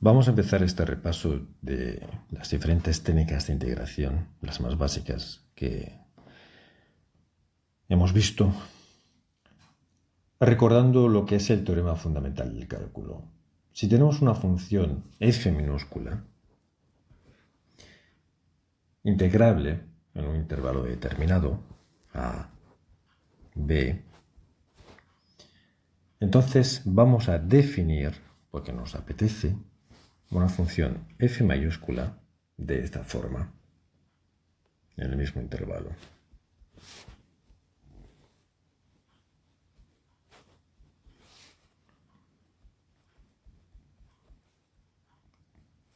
Vamos a empezar este repaso de las diferentes técnicas de integración, las más básicas que hemos visto, recordando lo que es el teorema fundamental del cálculo. Si tenemos una función f minúscula, integrable en un intervalo determinado, a, b, entonces vamos a definir, porque nos apetece, una función f mayúscula de esta forma, en el mismo intervalo.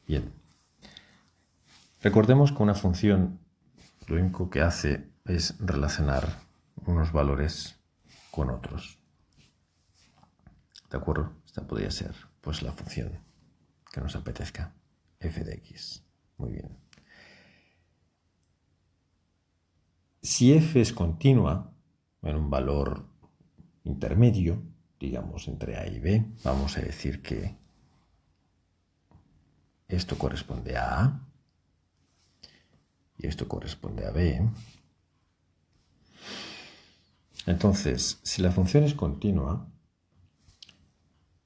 Bien. Recordemos que una función lo único que hace es relacionar unos valores con otros. ¿De acuerdo? Esta podría ser pues la función que nos apetezca, f de x. Muy bien. Si f es continua en un valor intermedio, digamos entre a y b, vamos a decir que esto corresponde a a y esto corresponde a b. Entonces, si la función es continua,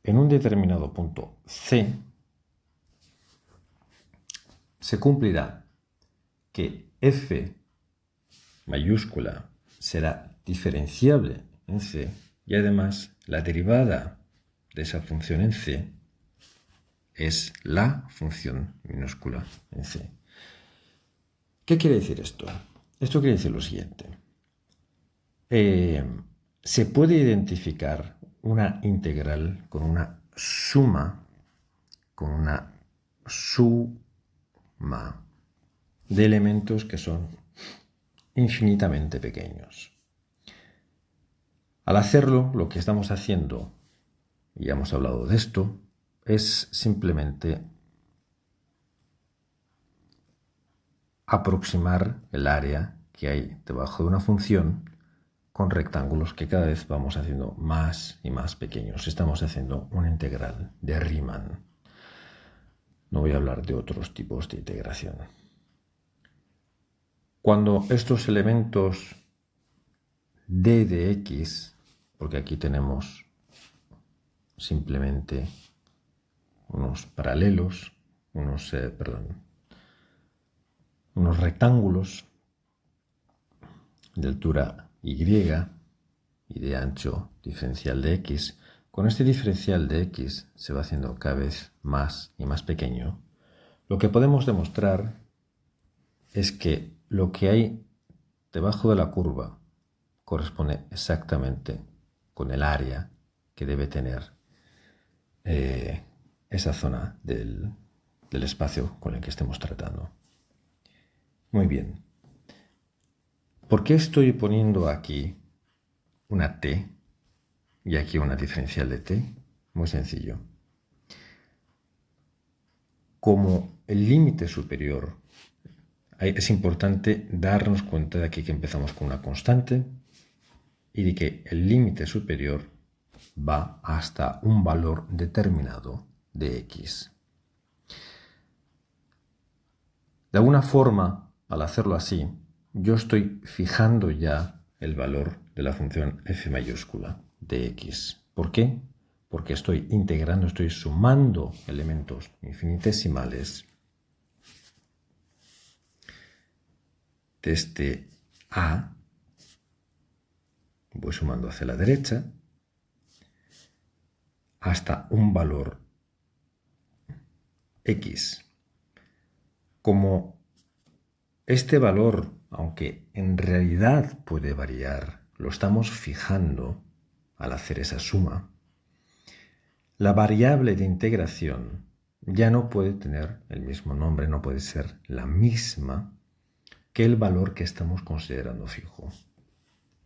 en un determinado punto c se cumplirá que f mayúscula será diferenciable en c y además la derivada de esa función en c es la función minúscula en c. ¿Qué quiere decir esto? Esto quiere decir lo siguiente. Se puede identificar una integral con una suma de elementos que son infinitamente pequeños. Al hacerlo, lo que estamos haciendo, y ya hemos hablado de esto, es simplemente aproximar el área que hay debajo de una función con rectángulos que cada vez vamos haciendo más y más pequeños. Estamos haciendo una integral de Riemann. No voy a hablar de otros tipos de integración. Cuando estos elementos d de x, porque aquí tenemos simplemente unos paralelos, unos rectángulos de altura y de ancho diferencial de x, con este diferencial de x se va haciendo cada vez más y más pequeño. Lo que podemos demostrar es que lo que hay debajo de la curva corresponde exactamente con el área que debe tener esa zona del espacio con el que estemos tratando. Muy bien. ¿Por qué estoy poniendo aquí una t y aquí una diferencial de t? Muy sencillo. Como el límite superior, es importante darnos cuenta de aquí que empezamos con una constante y de que el límite superior va hasta un valor determinado de x. De alguna forma, al hacerlo así, yo estoy fijando ya el valor de la función f mayúscula de x. ¿Por qué? Porque estoy integrando, estoy sumando elementos infinitesimales desde a, voy sumando hacia la derecha, hasta un valor x. Como este valor, aunque en realidad puede variar, lo estamos fijando al hacer esa suma, la variable de integración ya no puede tener el mismo nombre, no puede ser la misma que el valor que estamos considerando fijo.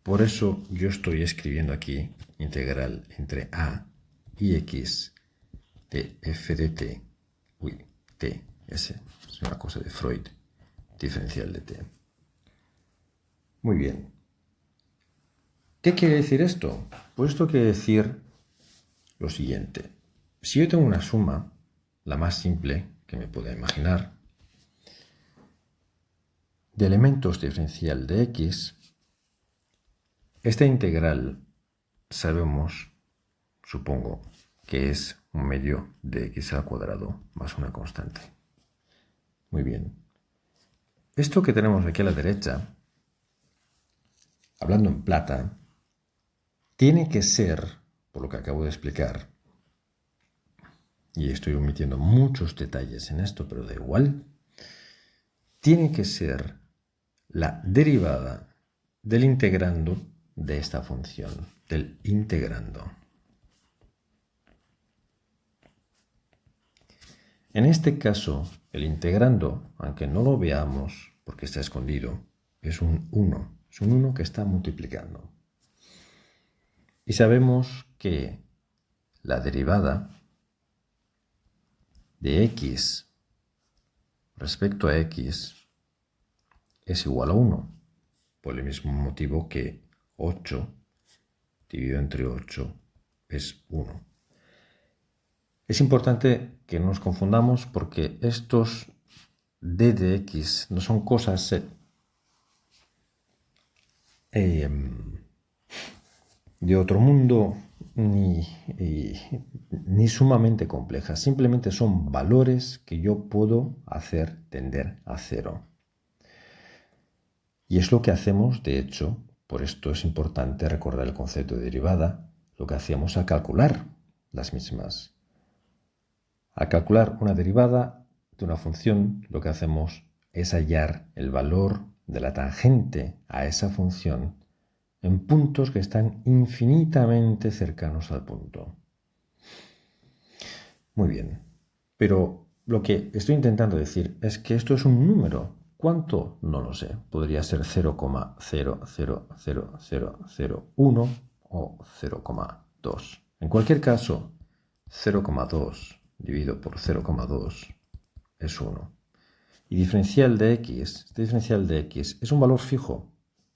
Por eso yo estoy escribiendo aquí integral entre a y x de f de t, t, ese es una cosa de Freud, diferencial de t. Muy bien. ¿Qué quiere decir esto? Pues esto quiere decir lo siguiente. Si yo tengo una suma la más simple que me pueda imaginar, de elementos diferencial de x, esta integral sabemos, supongo, que es un medio de x al cuadrado más una constante. Muy bien. Esto que tenemos aquí a la derecha, hablando en plata, tiene que ser, por lo que acabo de explicar, y estoy omitiendo muchos detalles en esto, pero da igual, tiene que ser la derivada del integrando de esta función, del integrando. En este caso, el integrando, aunque no lo veamos porque está escondido, es un 1. Es un 1 que está multiplicando. Y sabemos que la derivada de x respecto a x es igual a 1, por el mismo motivo que 8 dividido entre 8 es 1. Es importante que no nos confundamos porque estos d de x no son cosas de otro mundo ni sumamente complejas. Simplemente son valores que yo puedo hacer tender a cero. Y es lo que hacemos, de hecho, por esto es importante recordar el concepto de derivada, lo que hacemos al calcular las mismas. Al calcular una derivada de una función, lo que hacemos es hallar el valor de la tangente a esa función en puntos que están infinitamente cercanos al punto. Muy bien, pero lo que estoy intentando decir es que esto es un número. ¿Cuánto? No lo sé. Podría ser 0,00001 o 0,2. En cualquier caso, 0,2 dividido por 0,2 es 1. Y diferencial de x, este diferencial de x es un valor fijo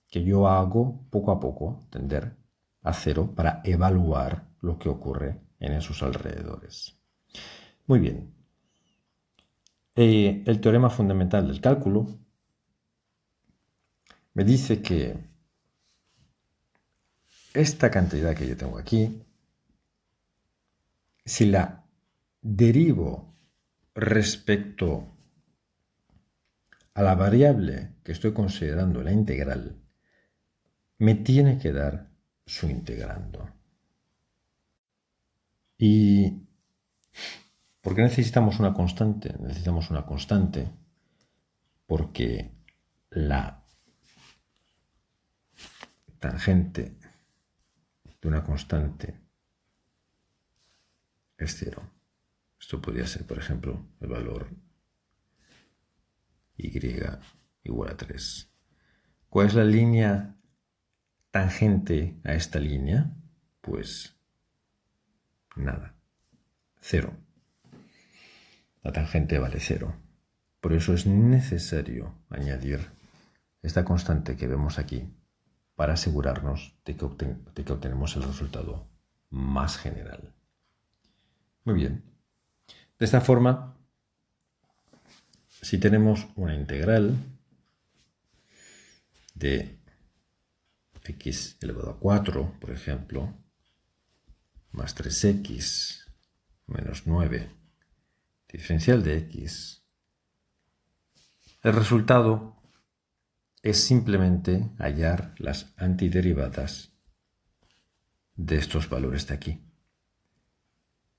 que yo hago poco a poco tender a 0 para evaluar lo que ocurre en esos alrededores. Muy bien. El teorema fundamental del cálculo me dice que esta cantidad que yo tengo aquí, si la derivo respecto a la variable que estoy considerando la integral, me tiene que dar su integrando. ¿Y por qué necesitamos una constante? Necesitamos una constante porque la tangente de una constante es 0. Esto podría ser, por ejemplo, el valor y igual a 3. ¿Cuál es la línea tangente a esta línea? Pues nada, 0. La tangente vale 0. Por eso es necesario añadir esta constante que vemos aquí para asegurarnos de que obtenemos el resultado más general. Muy bien. De esta forma, si tenemos una integral de x elevado a 4, por ejemplo, más 3x menos 9, diferencial de x, el resultado es simplemente hallar las antiderivadas de estos valores de aquí.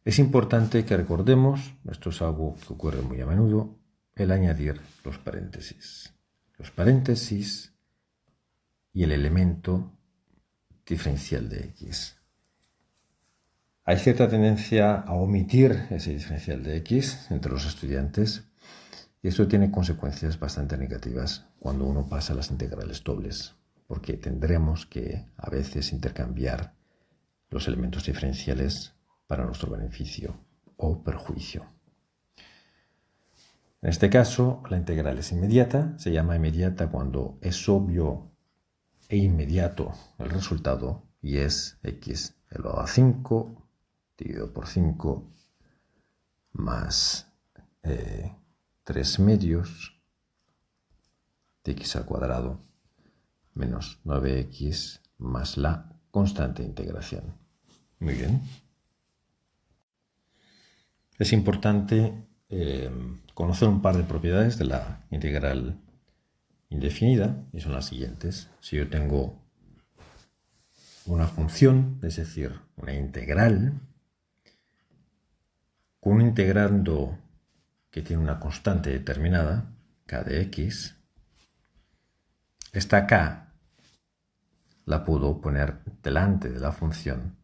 Es importante que recordemos, esto es algo que ocurre muy a menudo, el añadir los paréntesis. Los paréntesis y el elemento diferencial de x. Hay cierta tendencia a omitir ese diferencial de x entre los estudiantes y esto tiene consecuencias bastante negativas cuando uno pasa las integrales dobles, porque tendremos que a veces intercambiar los elementos diferenciales para nuestro beneficio o perjuicio. En este caso, la integral es inmediata, se llama inmediata cuando es obvio e inmediato el resultado y es x elevado a 5 dividido por 5 más 3 medios de x al cuadrado menos 9x más la constante de integración. Muy bien. Es importante conocer un par de propiedades de la integral indefinida y son las siguientes. Si yo tengo una función, es decir, una integral, con un integrando que tiene una constante determinada, k de x, esta k la puedo poner delante de la función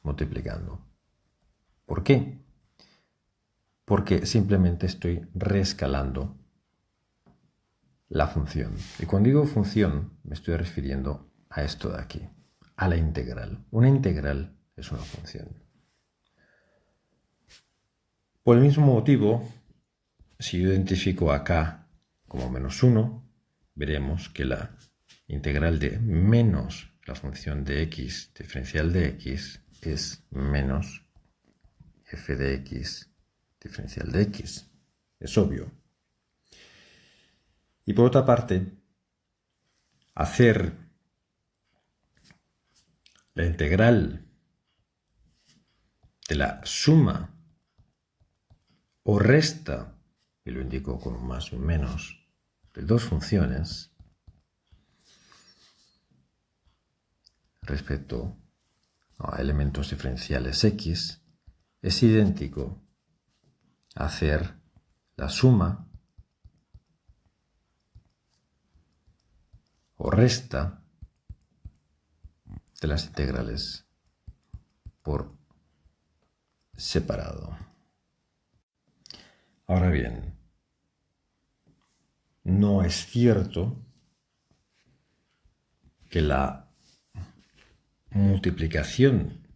multiplicando. ¿Por qué? Porque simplemente estoy reescalando la función. Y cuando digo función, me estoy refiriendo a esto de aquí, a la integral. Una integral es una función. Por el mismo motivo, si yo identifico a k como menos 1, veremos que la integral de menos la función de x diferencial de x es menos f de x diferencial de x. Es obvio. Y por otra parte, hacer la integral de la suma o resta, y lo indico con un más y un menos, de dos funciones respecto a elementos diferenciales x, es idéntico a hacer la suma o resta de las integrales por separado. Ahora bien, no es cierto que la multiplicación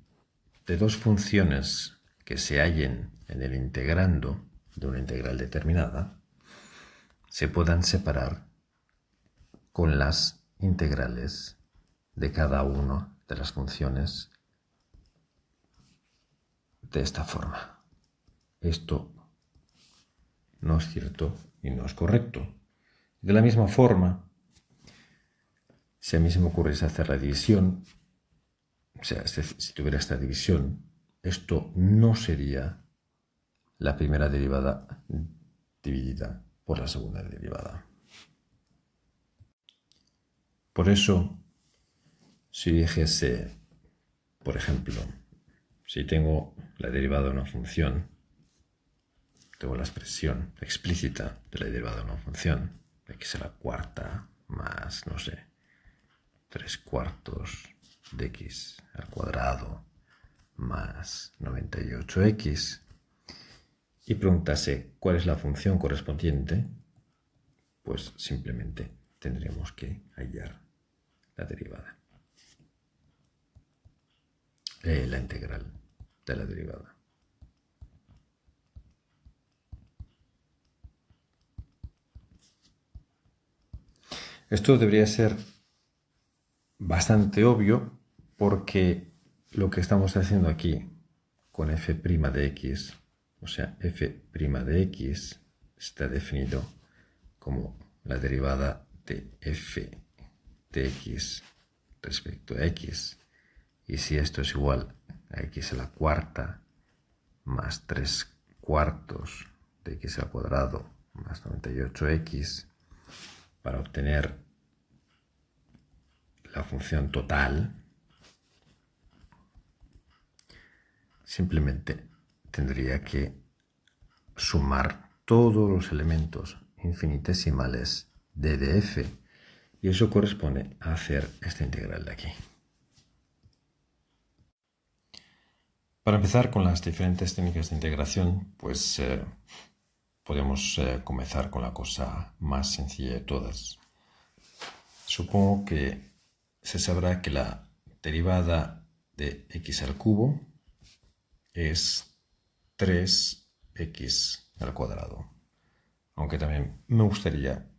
de dos funciones que se hallen en el integrando de una integral determinada se puedan separar con las integrales de cada una de las funciones de esta forma. Esto no es cierto y no es correcto. De la misma forma, si a mí se me ocurriese hacer la división, o sea, si tuviera esta división, esto no sería la primera derivada dividida por la segunda derivada. Por eso, si dijese, por ejemplo, si tengo la derivada de una función, tengo la expresión explícita de la derivada de una función, x a la cuarta más, no sé, 3/4 de x al cuadrado más 98x, y preguntase cuál es la función correspondiente, pues simplemente tendremos que hallar la derivada, la integral de la derivada. Esto debería ser bastante obvio porque lo que estamos haciendo aquí con f' de x, o sea, f' de x está definido como la derivada de f de x respecto a x. Y si esto es igual a x a la cuarta más 3/4 de x al cuadrado más 98x, para obtener la función total, simplemente tendría que sumar todos los elementos infinitesimales de f, y eso corresponde a hacer esta integral de aquí. Para empezar con las diferentes técnicas de integración, pues podemos comenzar con la cosa más sencilla de todas. Supongo que se sabrá que la derivada de x al cubo es 3x al cuadrado. Aunque también me gustaría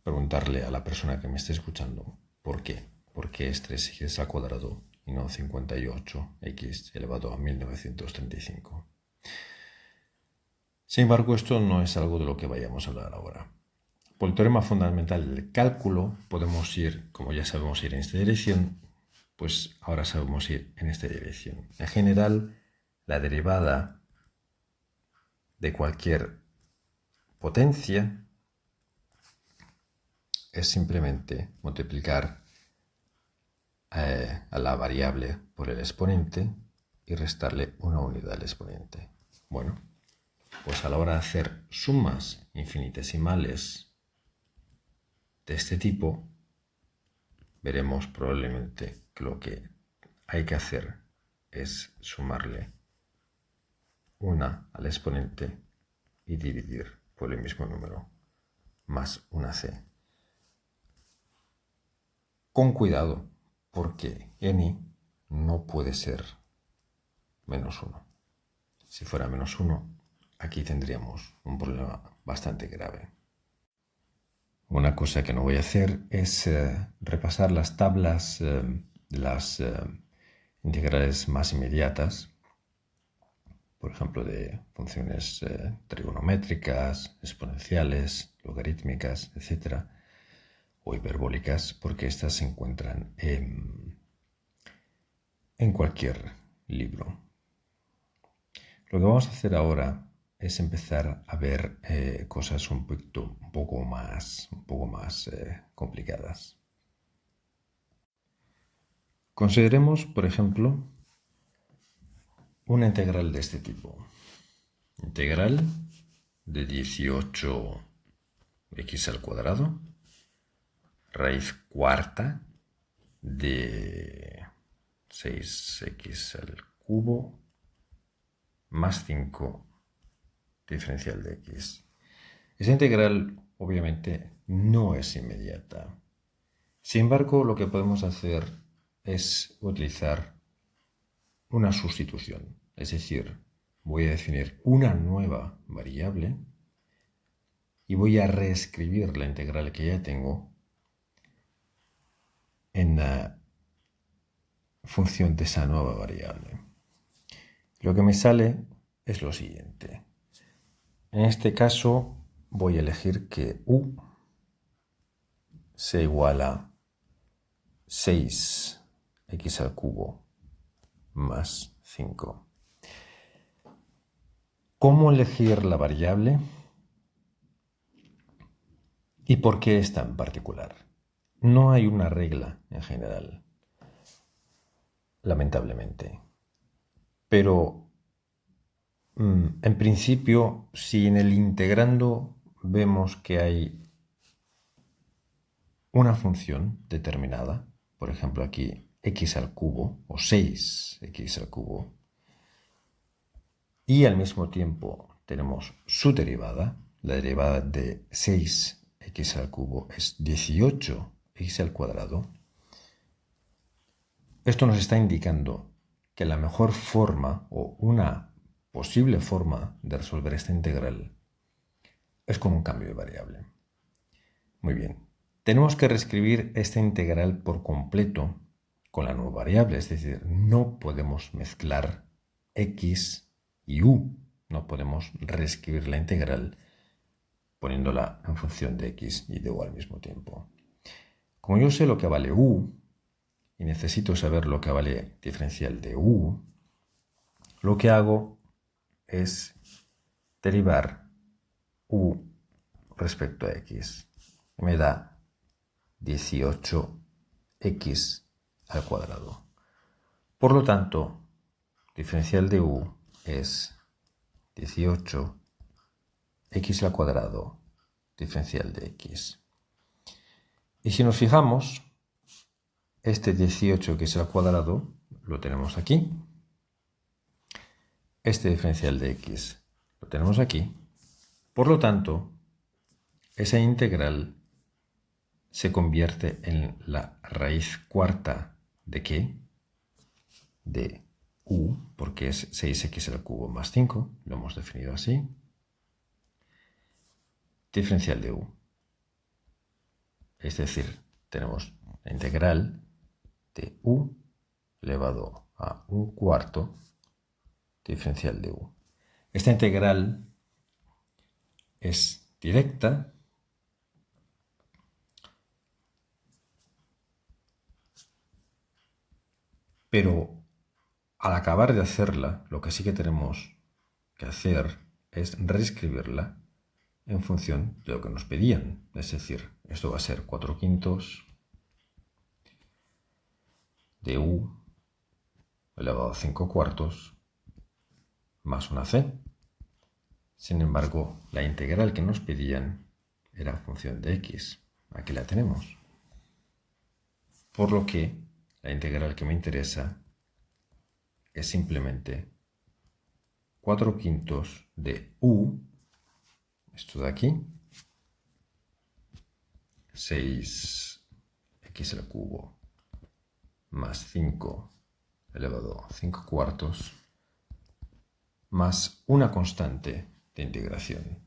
preguntarle a la persona que me esté escuchando por qué. ¿Por qué es 3x al cuadrado y no 58x elevado a 1935? Sin embargo, esto no es algo de lo que vayamos a hablar ahora. Por el teorema fundamental del cálculo podemos ir, como ya sabemos ir en esta dirección, pues ahora sabemos ir en esta dirección. En general, la derivada de cualquier potencia es simplemente multiplicar a la variable por el exponente y restarle una unidad al exponente. Bueno, pues a la hora de hacer sumas infinitesimales de este tipo, veremos probablemente que lo que hay que hacer es sumarle una al exponente y dividir por el mismo número más una c. Con cuidado, porque n no puede ser menos 1. Si fuera menos 1, aquí tendríamos un problema bastante grave. Una cosa que no voy a hacer es repasar las tablas de las integrales más inmediatas, por ejemplo, de funciones trigonométricas, exponenciales, logarítmicas, etc., o hiperbólicas, porque estas se encuentran en cualquier libro. Lo que vamos a hacer ahora es empezar a ver cosas un poco más complicadas. Consideremos, por ejemplo, una integral de este tipo. Integral de 18x al cuadrado, raíz cuarta de 6x al cubo más 5 diferencial de x. Esa integral obviamente no es inmediata. Sin embargo, lo que podemos hacer es utilizar una sustitución. Es decir, voy a definir una nueva variable y voy a reescribir la integral que ya tengo en la función de esa nueva variable. Lo que me sale es lo siguiente. En este caso voy a elegir que u sea igual a 6x al cubo más 5. ¿Cómo elegir la variable? ¿Y por qué esta en particular? No hay una regla en general, lamentablemente. Pero en principio, si en el integrando vemos que hay una función determinada, por ejemplo aquí x al cubo o 6x al cubo, y al mismo tiempo tenemos su derivada, la derivada de 6x al cubo es 18x al cuadrado, esto nos está indicando que la mejor forma o una posible forma de resolver esta integral es con un cambio de variable. Muy bien, tenemos que reescribir esta integral por completo con la nueva variable, es decir, no podemos mezclar x y u, no podemos reescribir la integral poniéndola en función de x y de u al mismo tiempo. Como yo sé lo que vale u y necesito saber lo que vale diferencial de u, lo que hago es derivar u respecto a x. Me da 18x al cuadrado. Por lo tanto, diferencial de u es 18x al cuadrado diferencial de x. Y si nos fijamos, este 18x al cuadrado lo tenemos aquí. Este diferencial de x lo tenemos aquí. Por lo tanto, esa integral se convierte en la raíz cuarta de ¿qué? De u, porque es 6x al cubo más 5, lo hemos definido así, diferencial de u. Es decir, tenemos la integral de u elevado a un cuarto diferencial de u. Esta integral es directa, pero al acabar de hacerla, lo que sí que tenemos que hacer es reescribirla en función de lo que nos pedían. Es decir, esto va a ser 4/5 de u elevado a 5/4 más una c. Sin embargo, la integral que nos pedían era función de x. Aquí la tenemos. Por lo que la integral que me interesa es simplemente 4/5 de u, esto de aquí, 6x al cubo más 5 elevado a 5/4 más una constante de integración.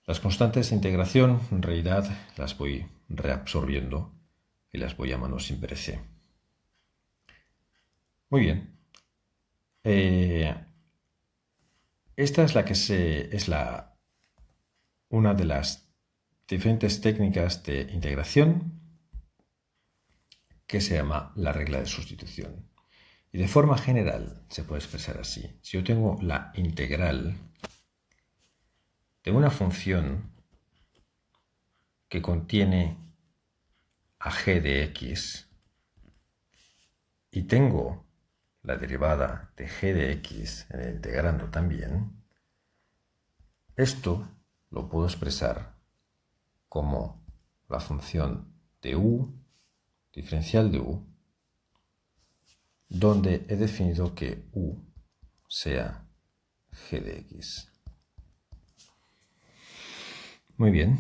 Las constantes de integración en realidad las voy reabsorbiendo y las voy llamando siempre c. Muy bien. Esta es una de las diferentes técnicas de integración que se llama la regla de sustitución. Y de forma general se puede expresar así. Si yo tengo la integral de una función que contiene a g de x y tengo la derivada de g de x en el integrando también, esto lo puedo expresar como la función de u, diferencial de u, donde he definido que u sea g de x. Muy bien.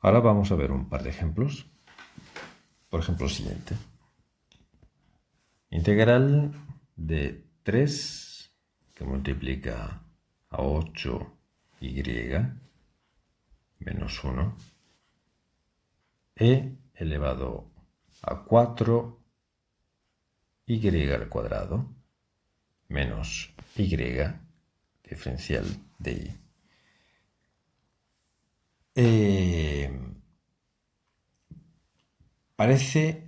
Ahora vamos a ver un par de ejemplos. Por ejemplo, el siguiente. Integral de 3 que multiplica a 8y menos 1 e elevado a 4y al cuadrado menos y diferencial de y. Parece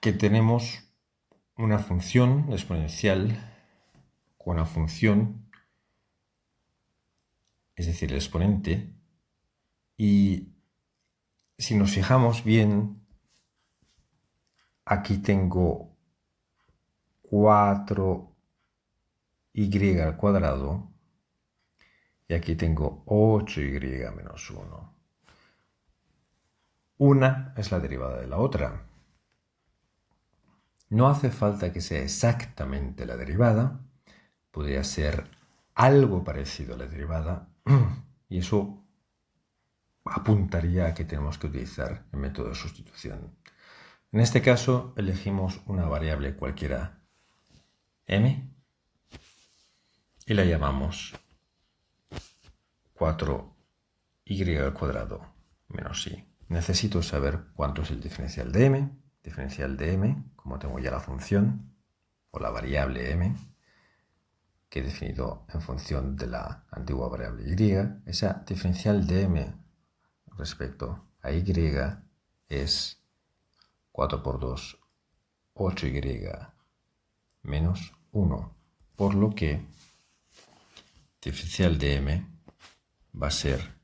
que tenemos una función exponencial con una función, es decir, el exponente, y si nos fijamos bien, aquí tengo 4y al cuadrado y aquí tengo 8y menos 1. Una es la derivada de la otra. No hace falta que sea exactamente la derivada, podría ser algo parecido a la derivada y eso apuntaría a que tenemos que utilizar el método de sustitución. En este caso elegimos una variable cualquiera m y la llamamos 4y al cuadrado menos y. Necesito saber cuánto es el diferencial de m. Diferencial de m, como tengo ya la función o la variable m, que he definido en función de la antigua variable y, esa diferencial de m respecto a y es 4 por 2, 8y menos 1, por lo que diferencial de m va a ser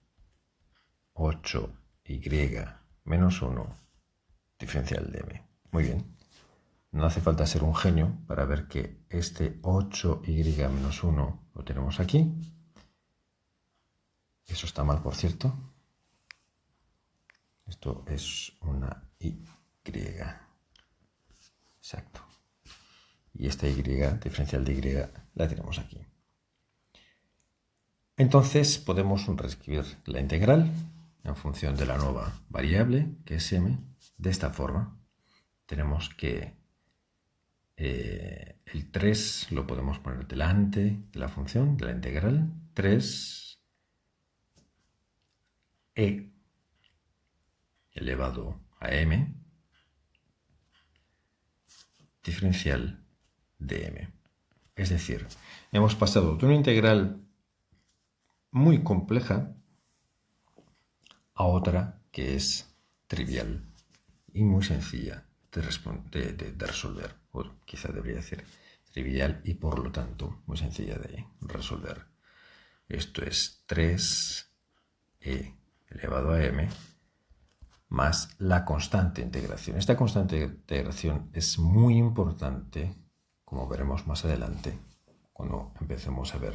8y menos 1 diferencial de m. Muy bien. No hace falta ser un genio para ver que este 8y menos 1 lo tenemos aquí. Eso está mal, por cierto. Esto es una y. Exacto. Y esta y, diferencial de y, la tenemos aquí. Entonces podemos reescribir la integral en función de la nueva variable, que es m, de esta forma. Tenemos que el 3 lo podemos poner delante de la función, de la integral. 3e elevado a m diferencial de m. Es decir, hemos pasado de una integral muy compleja a otra que es trivial y muy sencilla de resolver. O quizá debería decir trivial y por lo tanto muy sencilla de resolver. Esto es 3e elevado a m más la constante integración. Esta constante integración es muy importante, como veremos más adelante, cuando empecemos a ver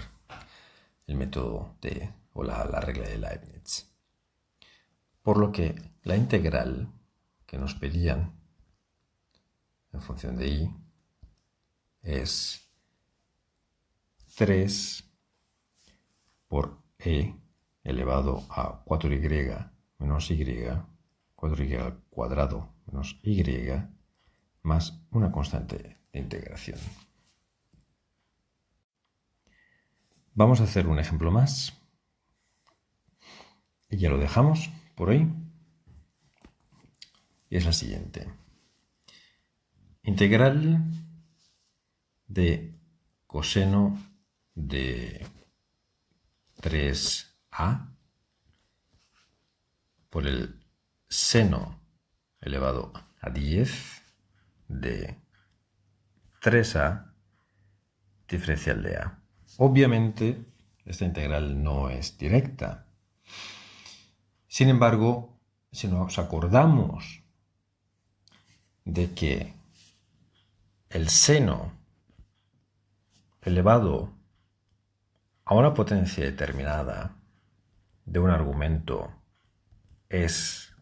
el método o la regla de Leibniz. Por lo que la integral que nos pedían en función de y es 3 por e elevado a 4y menos y, 4y al cuadrado menos y, más una constante de integración. Vamos a hacer un ejemplo más y ya lo dejamos por hoy. Y es la siguiente. Integral de coseno de 3a por el seno elevado a 10 de 3a diferencial de a. Obviamente, esta integral no es directa. Sin embargo, si nos acordamos de que el seno elevado a una potencia determinada de un argumento es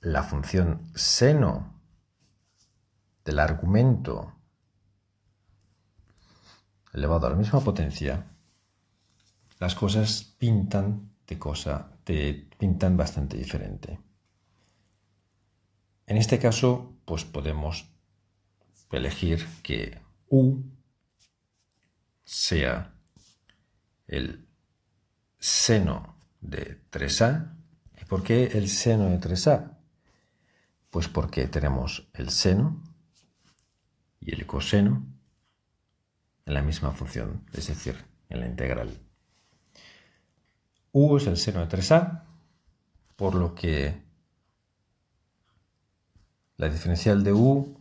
la función seno del argumento elevado a la misma potencia, las cosas pintan bastante diferente. En este caso, pues podemos elegir que u sea el seno de 3a. ¿Y por qué el seno de 3a? Pues porque tenemos el seno y el coseno en la misma función, es decir, en la integral. U es el seno de 3a, por lo que la diferencial de u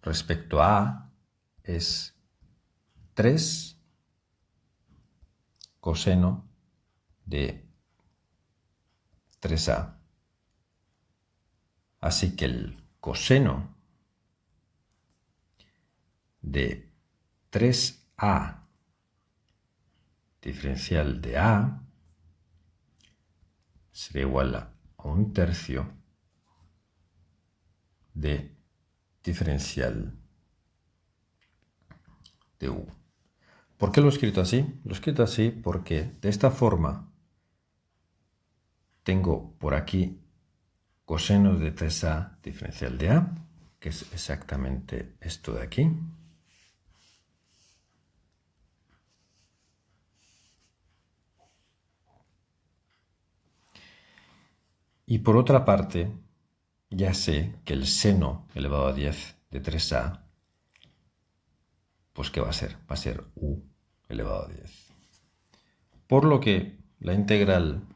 respecto a a es 3 coseno de 3a. Así que el coseno de 3a diferencial de a será igual a 1/3 de diferencial de u. ¿Por qué lo he escrito así? Lo he escrito así porque de esta forma tengo por aquí coseno de 3a diferencial de a, que es exactamente esto de aquí. Y por otra parte, ya sé que el seno elevado a 10 de 3a, pues ¿qué va a ser? Va a ser u elevado a 10. Por lo que la integral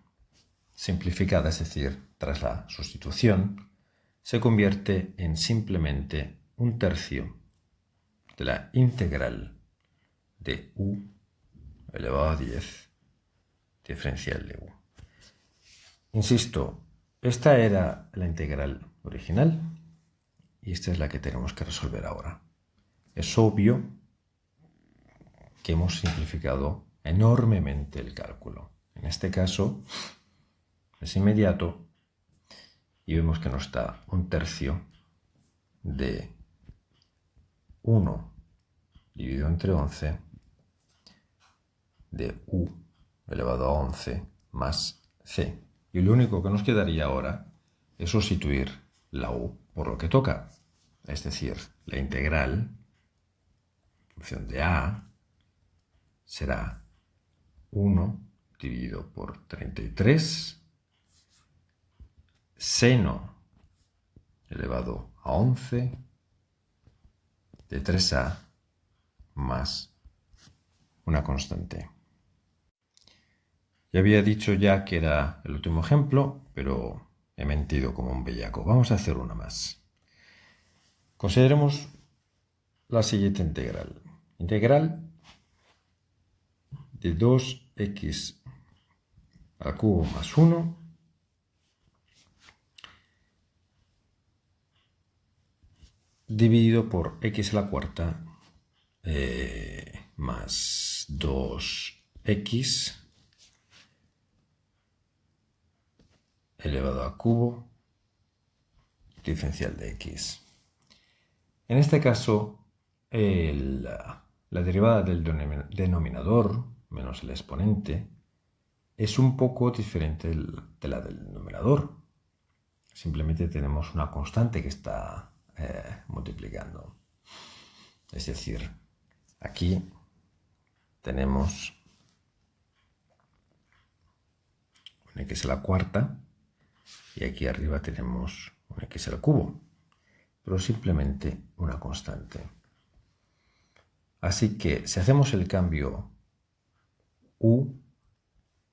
simplificada, es decir, tras la sustitución, se convierte en simplemente 1/3 de la integral de u elevado a 10 diferencial de u. Insisto, esta era la integral original y esta es la que tenemos que resolver ahora. Es obvio que hemos simplificado enormemente el cálculo. En este caso es inmediato y vemos que nos da 1/3 de 1 dividido entre 11 de u elevado a 11 más c. Y lo único que nos quedaría ahora es sustituir la u por lo que toca. Es decir, la integral en función de a será 1 dividido por 33 seno elevado a 11 de 3a más una constante. Ya había dicho ya que era el último ejemplo, pero he mentido como un bellaco. Vamos a hacer una más. Consideremos la siguiente integral. Integral de 2x al cubo más 1 dividido por x a la cuarta más 2x elevado al cubo diferencial de x. En este caso, la derivada del denominador menos el exponente es un poco diferente de la del numerador. Simplemente tenemos una constante que está multiplicando. Es decir, aquí tenemos un x a la cuarta y aquí arriba tenemos un x al cubo, pero simplemente una constante. Así que si hacemos el cambio u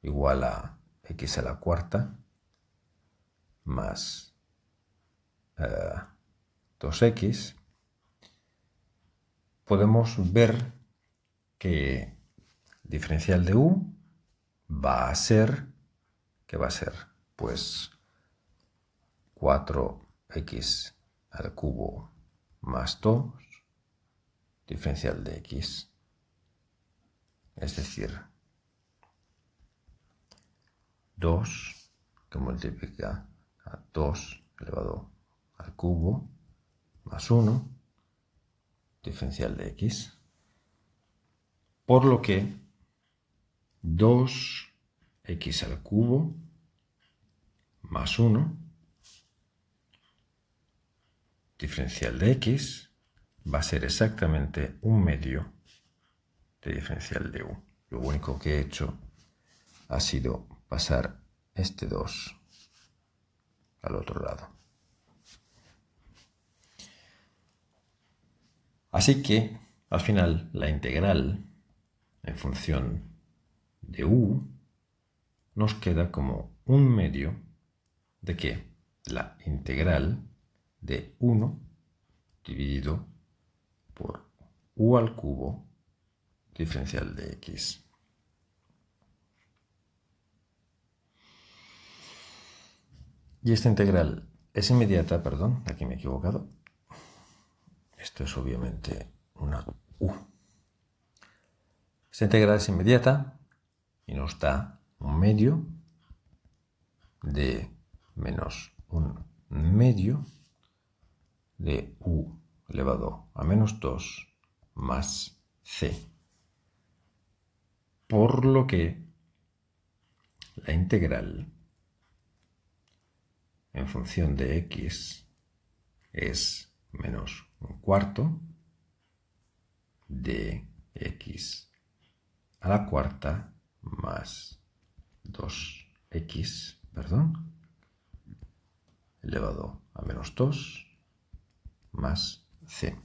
igual a x a la cuarta más 2x, podemos ver que diferencial de u va a ser, ¿qué va a ser? Pues 4x al cubo más 2 diferencial de x. Es decir, 2 que multiplica a 2 elevado al cubo más 1 diferencial de x. Por lo que 2x al cubo más 1 diferencial de x va a ser exactamente un medio de diferencial de u. Lo único que he hecho ha sido pasar este 2 al otro lado. Así que, al final, la integral en función de u nos queda como un medio de que la integral de 1 dividido por u al cubo diferencial de x. Y esta integral es inmediata, perdón, aquí me he equivocado. Esto es obviamente una u. Esta integral es inmediata y nos da un medio de menos un medio de u elevado a menos 2 más c. Por lo que la integral en función de x es menos un cuarto de x a la cuarta más 2x, elevado a menos 2 más c.